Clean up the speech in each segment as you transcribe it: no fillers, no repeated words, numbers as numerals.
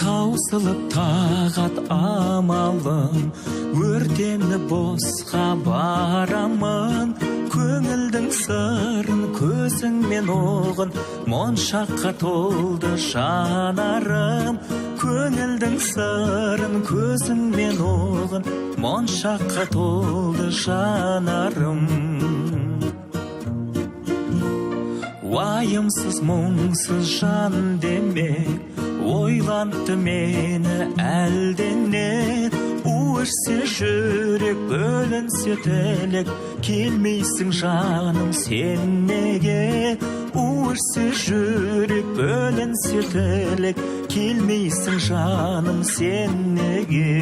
Таусылып тағат амалым, өртені босқа барамын. Көңілдің сырын көзіңмен оғын, моншаққа толды жанарым. Көңілдің сырын көзіңмен оғын, моншаққа толды жанарым. Уайымсыз мұңсыз жан демек, ойлантты мені әлдене. Уышсе жүрек, бөлінсе тілек, келмейсің жаным сен неге. Уышсе жүрек, бөлінсе тілек, келмейсің жаным сен неге.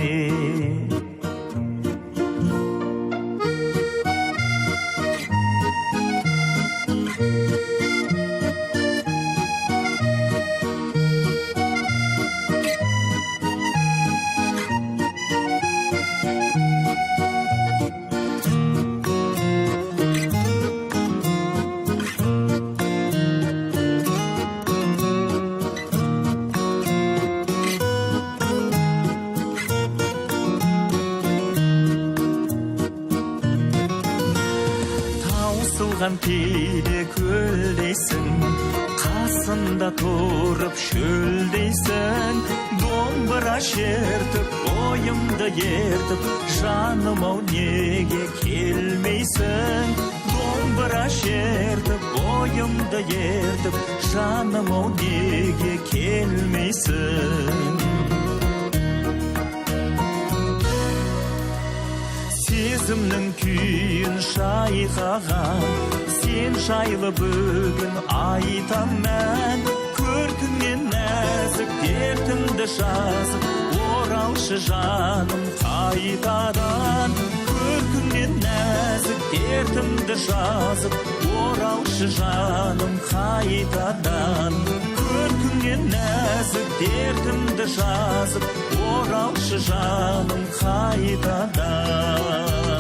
Таусылған кейде көлдейсің, қасында тұрып шөлдейсің. Домбыра шертіп, ойымды ертіп, жаным-ау неге келмейсің. Домбыра шертіп, ойымды ертіп, жаным-ау неге келмейсің. Сезімнің күйін шайқаған, сен жайлы бүгін айтам мән. Көркіңнен нәзік дертімді жазып, оралшы жаным қайтадан. Көркіңнен нәзік дертімді жазып, оралшы жаным қайтадан. Көркіңнен нәзік дертімді жазып, оралшы жаным қайтадан.